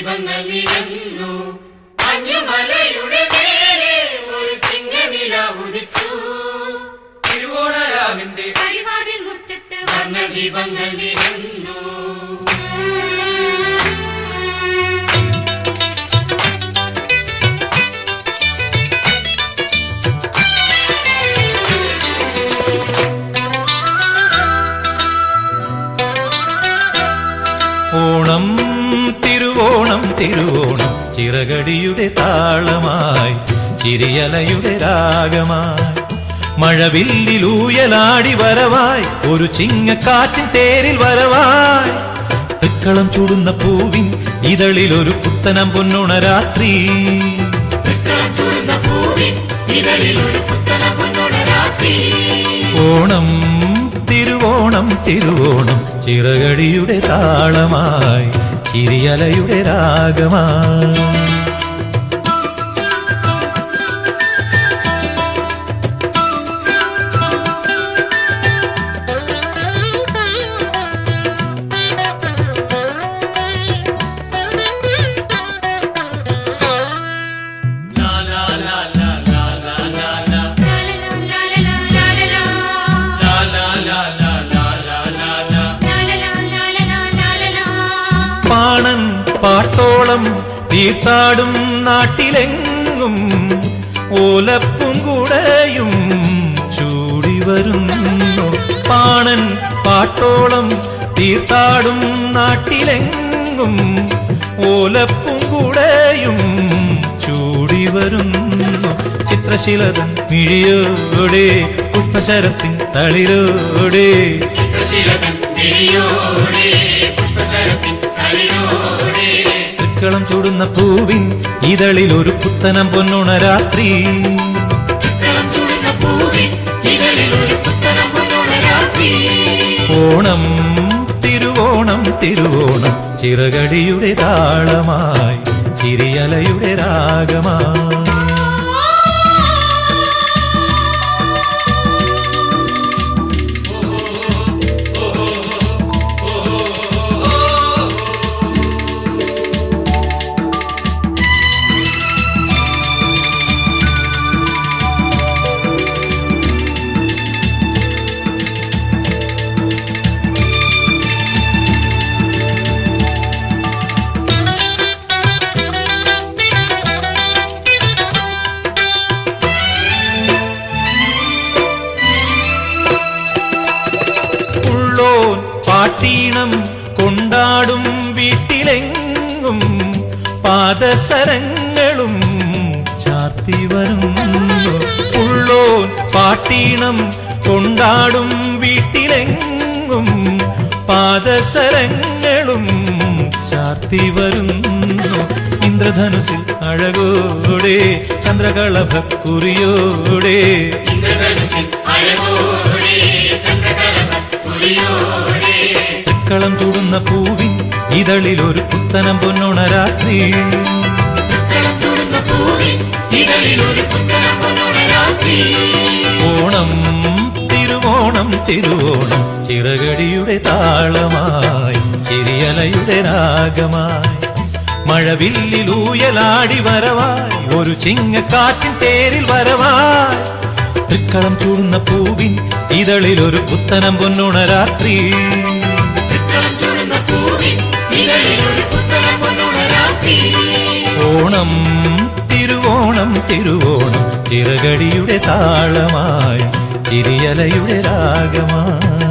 വർണ്ണദീപങ്ങൾ നിരന്നു മഞ്ഞുമലയുടെ നേരെ ഒരു ചിങ്ങനില ഉദിച്ചു തിരുവോണരാവിന്റെ പടിവാതിൽ മുറ്റത്ത് വർണ്ണദീപങ്ങൾ നിരന്നു ഓണം തിരുവോണം തിരുവോണം ചിറകടിയുടെ താളമായി ചിരിയലയുടെ രാഗമായി മഴവില്ലിലൂയലാടി വരവായി ഒരു ചിങ്ങക്കാറ്റിൻ തേരിൽ വരവായി തൃക്കളം ചൂടുന്ന പൂവിൻ ഇതളിൽ ഒരു പുത്തനം പൊന്നോണ രാത്രി ഓണം തിരുവോണം തിരുവോണം ചിറകടിയുടെ താളമായി ചിരിയലയുടെ രാഗമായി പാണൻ പാട്ടോളം തീർത്താടും നാട്ടിലെങ്ങും ഓലപ്പും കുടയും ചൂടി വരുന്നു പാണൻ പാട്ടോളം തീർത്താടും നാട്ടിലെങ്ങും ഓലപ്പും കുടയും ചൂടി വരുന്നു ചിത്രശിലതൻ മിഴിയോടെ പുഷ്പശരത്തിൻ തളിരോടെ തൃക്കളം ചൂടുന്ന പൂവിൻ ഇതളിൽ ഒരു പുത്തനം പൊന്നോണ രാത്രി ഓണം തിരുവോണം തിരുവോണം ചിറകടിയുടെ താളമായി ചിരിയലയുടെ രാഗമായി പാട്ടീണം കൊണ്ടാടും വീട്ടിലെങ്ങും പാദസരങ്ങളും ചാർത്തി വരുന്നു ഉള്ളോൻ പാട്ടീണം കൊണ്ടാടും വീട്ടിലെങ്ങും പാദസരങ്ങളും ചാർത്തി വരുന്നു ഇന്ദ്രധനുസിൽ അഴകോടെ ചന്ദ്രകളഭക്കുറിയോടെ തൃക്കളം ചൂടുന്ന പൂവിൻ ഇതളിൽ ഒരു പുത്തനം പൊന്നോണ രാത്രി ഓണം തിരുവോണം തിരുവോണം ചിറകടിയുടെ താളമായി ചിരിയലയുടെ രാഗമായി മഴവില്ലിലൂയലാടി വരവായി ഒരു ചിങ്ങക്കാറ്റിൻ തേരിൽ വരവായി തൃക്കളം ചൂടുന്ന പൂവിൻ ഇതളിൽ ഒരു പുത്തനം പൊന്നോണ രാത്രി ഓണം തിരുവോണം തിരുവോണം ചിറകടിയുടെ താളമായി ചിരിയലയുടെ രാഗമായി